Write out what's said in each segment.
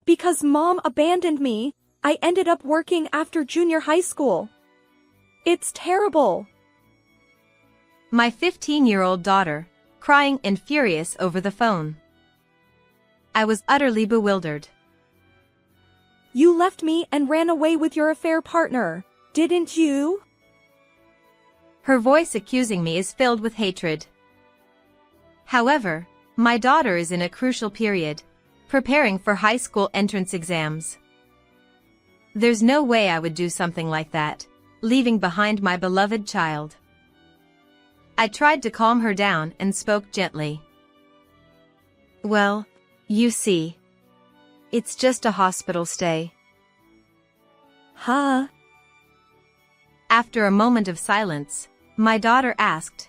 Because mom abandoned me, I ended up working after junior high school. It's terrible. My 15-year-old daughter, crying and furious over the phone. I was utterly bewildered. You left me and ran away with your affair partner, didn't you? Her voice accusing me is filled with hatred. However, my daughter is in a crucial period, preparing for high school entrance exams. There's no way I would do something like that, leaving behind my beloved child. I tried to calm her down and spoke gently. Well, you see, it's just a hospital stay. Huh? After a moment of silence, my daughter asked,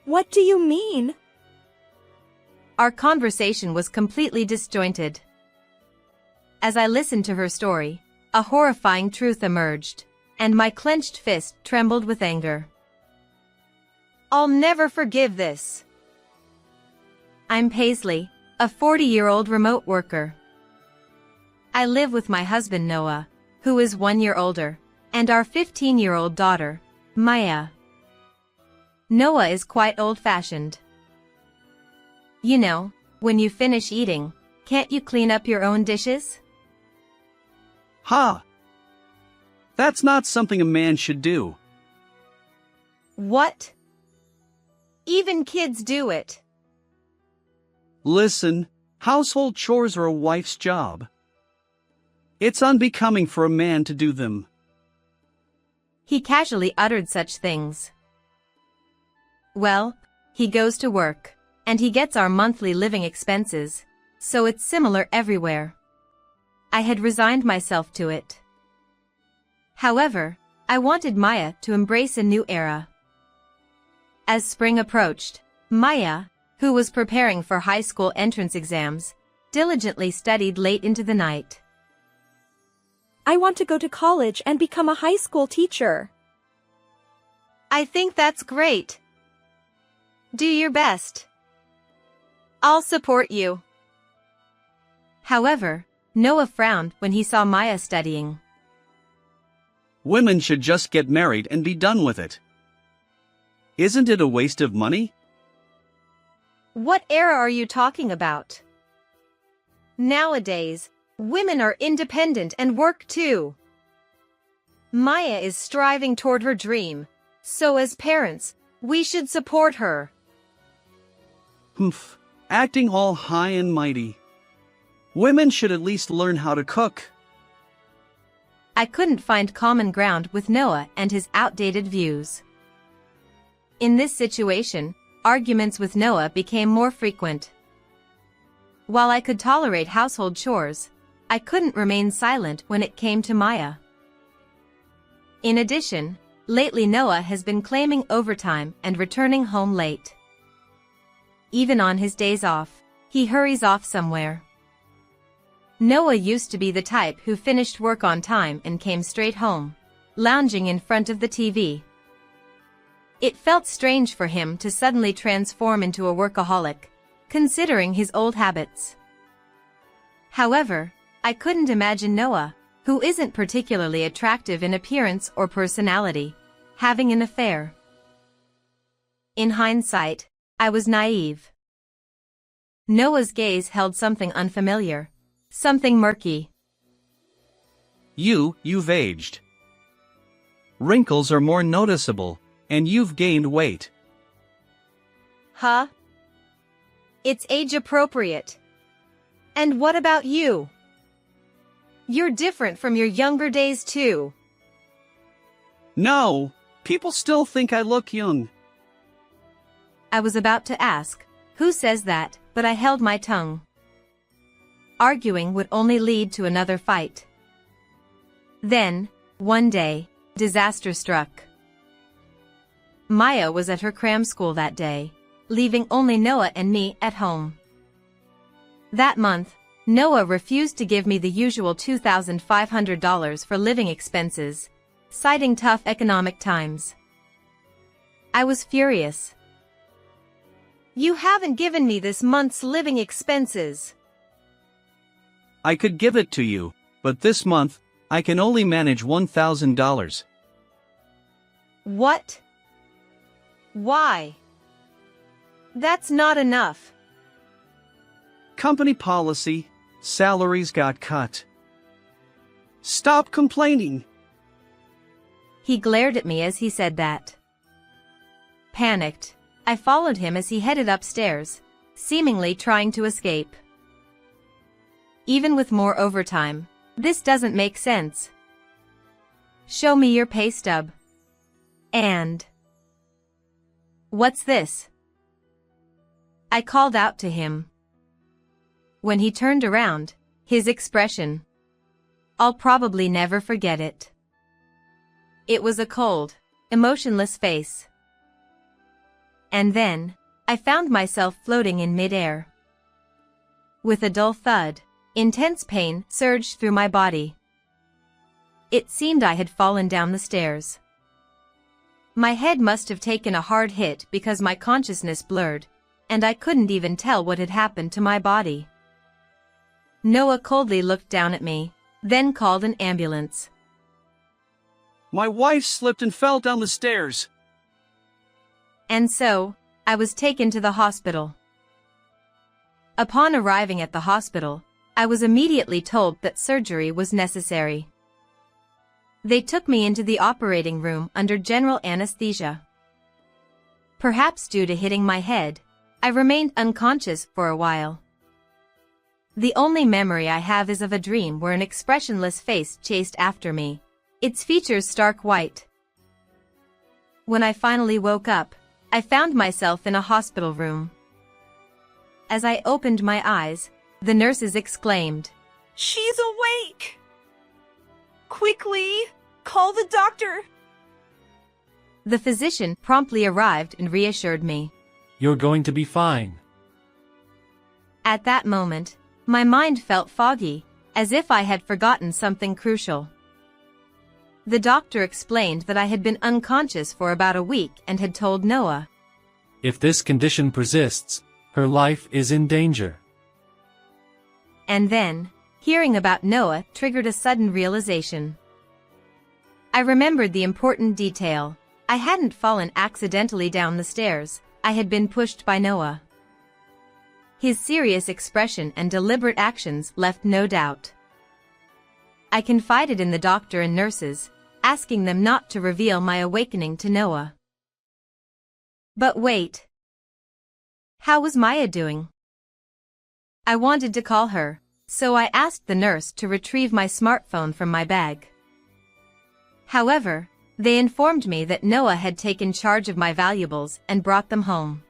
What do you mean? Our conversation was completely disjointed. As I listened to her story, a horrifying truth emerged, and my clenched fist trembled with anger. I'll never forgive this. I'm Paisley, a 40-year-old remote worker. I live with my husband Noah, who is 1 year older, and our 15-year-old daughter, Maya. Noah is quite old-fashioned. You know, when you finish eating, can't you clean up your own dishes? Ha! That's not something a man should do. What? Even kids do it. Listen, household chores are a wife's job. It's unbecoming for a man to do them. He casually uttered such things. Well, he goes to work, and he gets our monthly living expenses, so it's similar everywhere. I had resigned myself to it. However, I wanted Maya to embrace a new era. As spring approached, Maya, who was preparing for high school entrance exams, diligently studied late into the night. I want to go to college and become a high school teacher. I think that's great. Do your best. I'll support you. However, Noah frowned when he saw Maya studying. Women should just get married and be done with it. Isn't it a waste of money? What era are you talking about? Nowadays, women are independent and work too. Maya is striving toward her dream, so as parents, we should support her. Humph, acting all high and mighty. Women should at least learn how to cook. I couldn't find common ground with Noah and his outdated views. In this situation, arguments with Noah became more frequent. While I could tolerate household chores, I couldn't remain silent when it came to Maya. In addition, lately Noah has been claiming overtime and returning home late. Even on his days off, he hurries off somewhere. Noah used to be the type who finished work on time and came straight home, lounging in front of the TV. It felt strange for him to suddenly transform into a workaholic, considering his old habits. However, I couldn't imagine Noah, who isn't particularly attractive in appearance or personality, having an affair. In hindsight, I was naive. Noah's gaze held something unfamiliar, something murky. You've aged. Wrinkles are more noticeable, and you've gained weight. Huh? It's age appropriate. And what about you? You're different from your younger days too. No, people still think I look young. I was about to ask, who says that, but I held my tongue. Arguing would only lead to another fight. Then, one day, disaster struck. Maya was at her cram school that day, leaving only Noah and me at home. That month, Noah refused to give me the usual $2,500 for living expenses, citing tough economic times. I was furious. You haven't given me this month's living expenses. I could give it to you, but this month, I can only manage $1,000. What? Why? That's not enough. Company policy, salaries got cut. Stop complaining. He glared at me as he said that. Panicked, I followed him as he headed upstairs, seemingly trying to escape. Even with more overtime, this doesn't make sense. Show me your pay stub. And what's this? I called out to him. When he turned around, his expression, I'll probably never forget it. It was a cold, emotionless face. And then, I found myself floating in midair. With a dull thud, intense pain surged through my body. It seemed I had fallen down the stairs. My head must have taken a hard hit because my consciousness blurred, and I couldn't even tell what had happened to my body. Noah coldly looked down at me, then called an ambulance. My wife slipped and fell down the stairs. And so, I was taken to the hospital. Upon arriving at the hospital, I was immediately told that surgery was necessary. They took me into the operating room under general anesthesia. Perhaps due to hitting my head, I remained unconscious for a while. The only memory I have is of a dream where an expressionless face chased after me, its features stark white. When I finally woke up, I found myself in a hospital room. As I opened my eyes, the nurses exclaimed, She's awake! Quickly, call the doctor! The physician promptly arrived and reassured me. You're going to be fine. At that moment, my mind felt foggy, as if I had forgotten something crucial. The doctor explained that I had been unconscious for about a week and had told Noah. If this condition persists, her life is in danger. And then, hearing about Noah triggered a sudden realization. I remembered the important detail. I hadn't fallen accidentally down the stairs, I had been pushed by Noah. His serious expression and deliberate actions left no doubt. I confided in the doctor and nurses, asking them not to reveal my awakening to Noah. But wait. How was Maya doing? I wanted to call her, so I asked the nurse to retrieve my smartphone from my bag. However, they informed me that Noah had taken charge of my valuables and brought them home.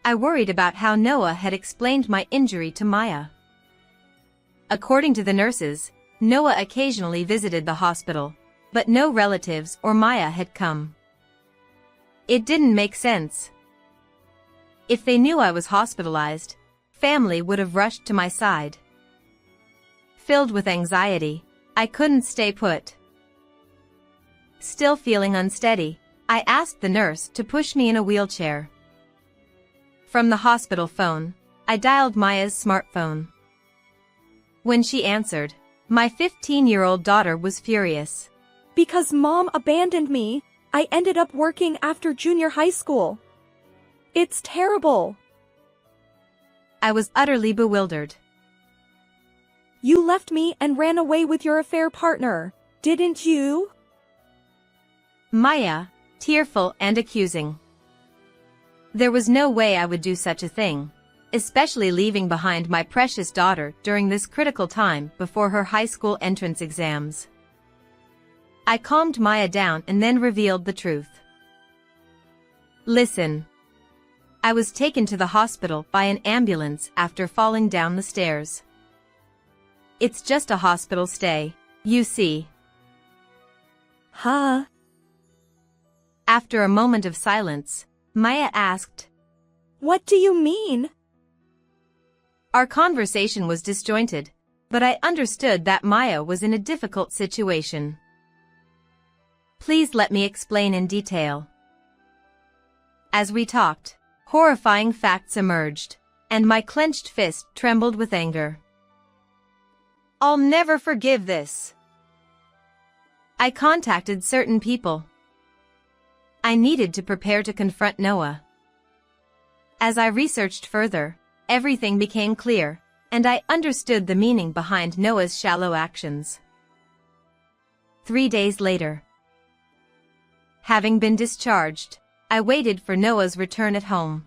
I worried about how Noah had explained my injury to Maya. According to the nurses, Noah occasionally visited the hospital, but no relatives or Maya had come. It didn't make sense. If they knew I was hospitalized, family would have rushed to my side. Filled with anxiety, I couldn't stay put. Still feeling unsteady, I asked the nurse to push me in a wheelchair. From the hospital phone, I dialed Maya's smartphone. When she answered, my 15-year-old daughter was furious. Because Mom abandoned me, I ended up working after junior high school. It's terrible. I was utterly bewildered. You left me and ran away with your affair partner, didn't you? Maya, tearful and accusing. There was no way I would do such a thing, especially leaving behind my precious daughter during this critical time before her high school entrance exams. I calmed Maya down and then revealed the truth. Listen. I was taken to the hospital by an ambulance after falling down the stairs. It's just a hospital stay, you see. Huh? After a moment of silence, Maya asked, What do you mean? Our conversation was disjointed, but I understood that Maya was in a difficult situation. Please let me explain in detail. As we talked, horrifying facts emerged, and my clenched fist trembled with anger. I'll never forgive this. I contacted certain people. I needed to prepare to confront Noah. As I researched further, everything became clear, and I understood the meaning behind Noah's shallow actions. 3 days later, having been discharged, I waited for Noah's return at home.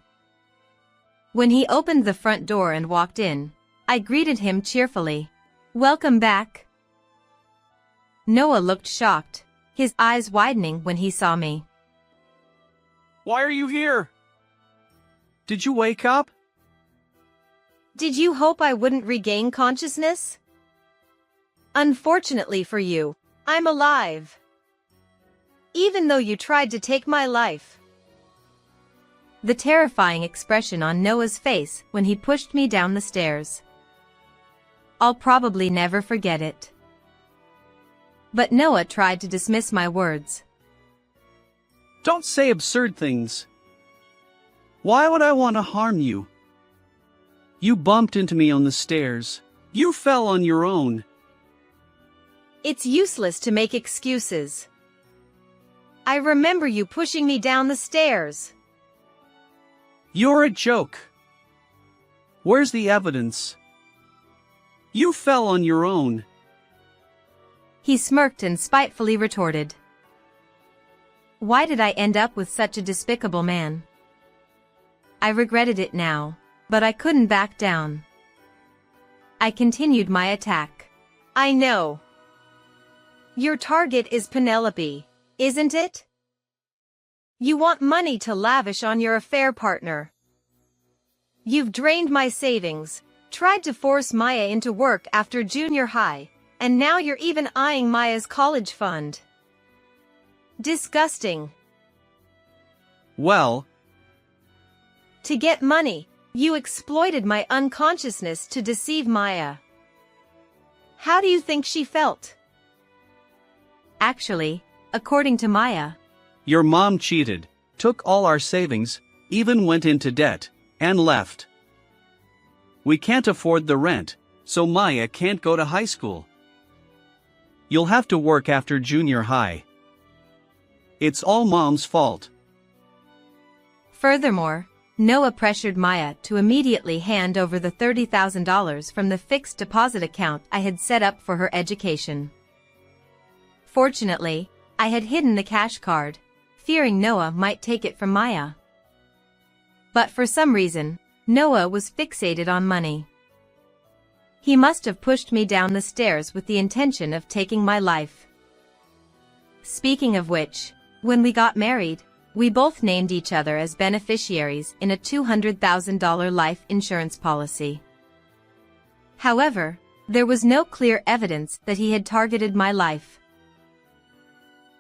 When he opened the front door and walked in, I greeted him cheerfully. "Welcome back." Noah looked shocked, his eyes widening when he saw me. Why are you here? Did you wake up? Did you hope I wouldn't regain consciousness? Unfortunately for you, I'm alive. Even though you tried to take my life. The terrifying expression on Noah's face when he pushed me down the stairs. I'll probably never forget it. But Noah tried to dismiss my words. Don't say absurd things. Why would I want to harm you? You bumped into me on the stairs. You fell on your own. It's useless to make excuses. I remember you pushing me down the stairs. You're a joke. Where's the evidence? You fell on your own. He smirked and spitefully retorted. Why did I end up with such a despicable man? I regretted it now, but I couldn't back down. I continued my attack. I know. Your target is Penelope, isn't it? You want money to lavish on your affair partner. You've drained my savings, tried to force Maya into work after junior high, and now you're even eyeing Maya's college fund. Disgusting. Well, to get money, you exploited my unconsciousness to deceive Maya. How do you think she felt? Actually, according to Maya, your mom cheated, took all our savings, even went into debt, and left. We can't afford the rent, so Maya can't go to high school. You'll have to work after junior high. It's all mom's fault. Furthermore, Noah pressured Maya to immediately hand over the $30,000 from the fixed deposit account I had set up for her education. Fortunately, I had hidden the cash card, fearing Noah might take it from Maya. But for some reason, Noah was fixated on money. He must have pushed me down the stairs with the intention of taking my life. Speaking of which, when we got married, we both named each other as beneficiaries in a $200,000 life insurance policy. However, there was no clear evidence that he had targeted my life.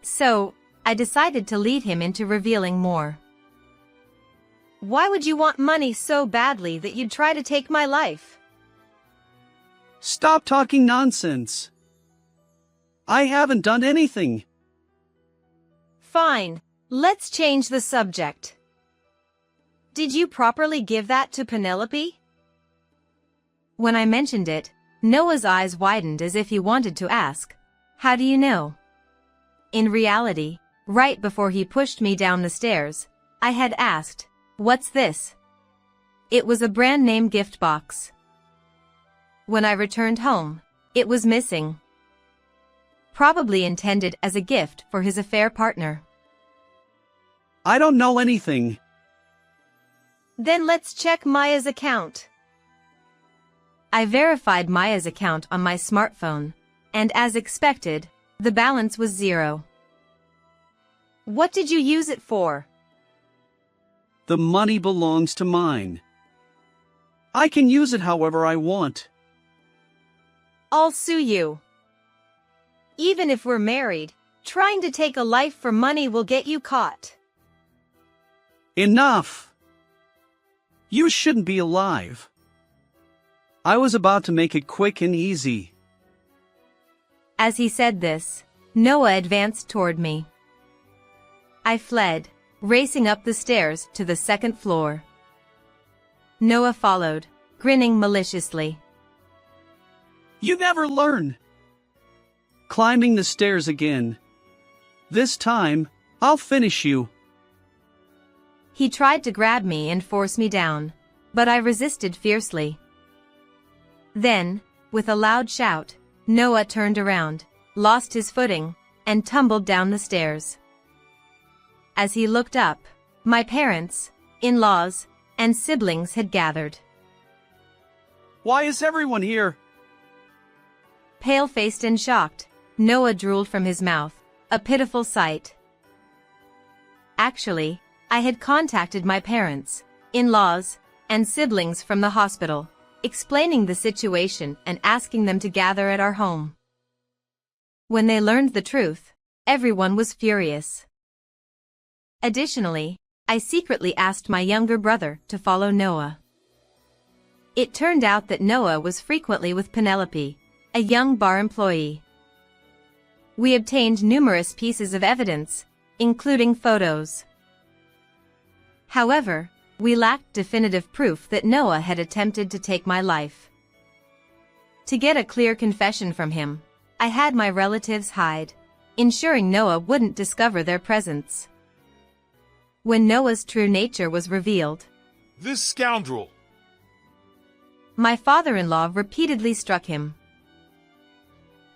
So, I decided to lead him into revealing more. Why would you want money so badly that you'd try to take my life? Stop talking nonsense. I haven't done anything. Fine, let's change the subject. Did you properly give that to Penelope? When I mentioned it, Noah's eyes widened as if he wanted to ask, "How do you know?" In reality, right before he pushed me down the stairs, I had asked, "What's this?" It was a brand name gift box. When I returned home, it was missing. Probably intended as a gift for his affair partner. I don't know anything. Then let's check Maya's account. I verified Maya's account on my smartphone, and as expected, the balance was 0. What did you use it for? The money belongs to mine. I can use it however I want. I'll sue you. Even if we're married, trying to take a life for money will get you caught. Enough! You shouldn't be alive. I was about to make it quick and easy. As he said this, Noah advanced toward me. I fled, racing up the stairs to the second floor. Noah followed, grinning maliciously. You never learn. Climbing the stairs again. This time, I'll finish you. He tried to grab me and force me down, but I resisted fiercely. Then, with a loud shout, Noah turned around, lost his footing, and tumbled down the stairs. As he looked up, my parents, in-laws, and siblings had gathered. Why is everyone here? Pale-faced and shocked, Noah drooled from his mouth, a pitiful sight. Actually, I had contacted my parents, in-laws, and siblings from the hospital, explaining the situation and asking them to gather at our home. When they learned the truth, everyone was furious. Additionally, I secretly asked my younger brother to follow Noah. It turned out that Noah was frequently with Penelope, a young bar employee. We obtained numerous pieces of evidence, including photos. However, we lacked definitive proof that Noah had attempted to take my life. To get a clear confession from him, I had my relatives hide, ensuring Noah wouldn't discover their presence. When Noah's true nature was revealed, This scoundrel! my father-in-law repeatedly struck him.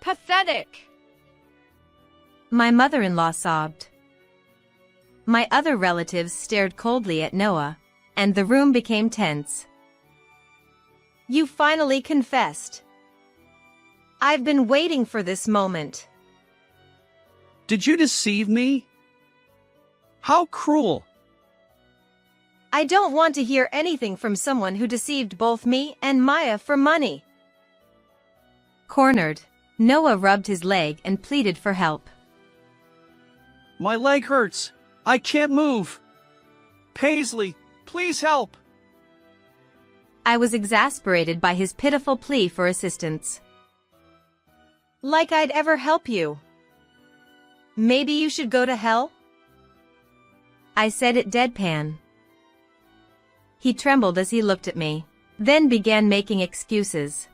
Pathetic. My mother-in-law sobbed. My other relatives stared coldly at Noah, and the room became tense. You finally confessed. I've been waiting for this moment. Did you deceive me? How cruel! I don't want to hear anything from someone who deceived both me and Maya for money. Cornered, Noah rubbed his leg and pleaded for help. My leg hurts. I can't move. Paisley, please help. I was exasperated by his pitiful plea for assistance. Like I'd ever help you. Maybe you should go to hell? I said it deadpan. He trembled as he looked at me, then began making excuses.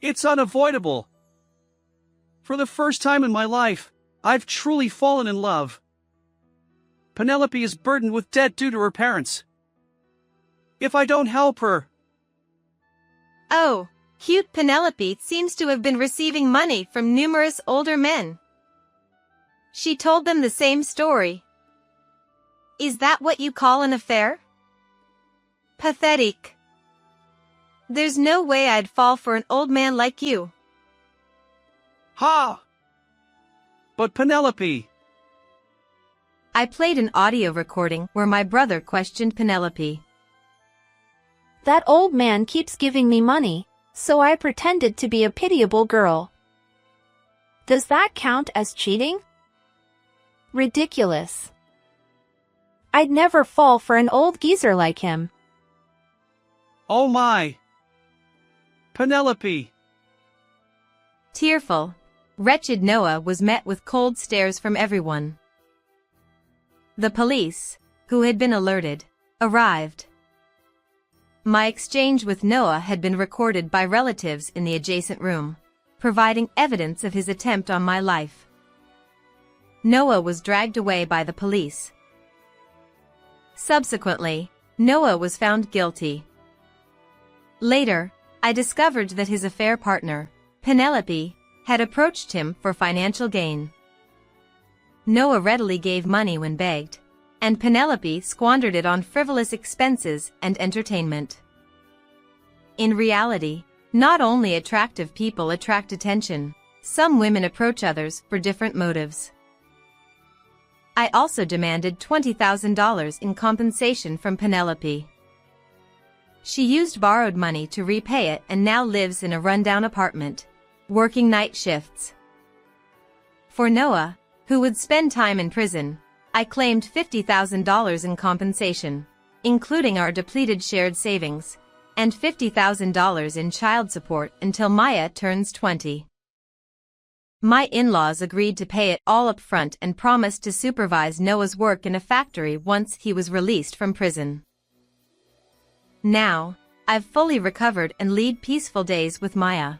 It's unavoidable. For the first time in my life, I've truly fallen in love. Penelope is burdened with debt due to her parents. If I don't help her... Oh, cute Penelope seems to have been receiving money from numerous older men. She told them the same story. Is that what you call an affair? Pathetic. There's no way I'd fall for an old man like you. Ha! But Penelope... I played an audio recording where my brother questioned Penelope. That old man keeps giving me money, so I pretended to be a pitiable girl. Does that count as cheating? Ridiculous. I'd never fall for an old geezer like him. Oh my! Penelope! Tearful, wretched Noah was met with cold stares from everyone. The police, who had been alerted, arrived. My exchange with Noah had been recorded by relatives in the adjacent room, providing evidence of his attempt on my life. Noah was dragged away by the police. Subsequently, Noah was found guilty. Later, I discovered that his affair partner, Penelope, had approached him for financial gain. Noah readily gave money when begged, and Penelope squandered it on frivolous expenses and entertainment. In reality, not only attractive people attract attention, some women approach others for different motives. I also demanded $20,000 in compensation from Penelope. She used borrowed money to repay it and now lives in a rundown apartment, working night shifts. For Noah, who would spend time in prison, I claimed $50,000 in compensation, including our depleted shared savings, and $50,000 in child support until Maya turns 20. My in-laws agreed to pay it all up front and promised to supervise Noah's work in a factory once he was released from prison. Now, I've fully recovered and lead peaceful days with Maya.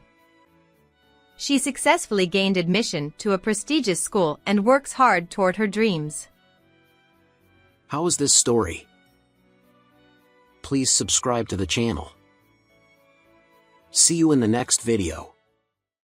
She successfully gained admission to a prestigious school and works hard toward her dreams. How is this story? Please subscribe to the channel. See you in the next video.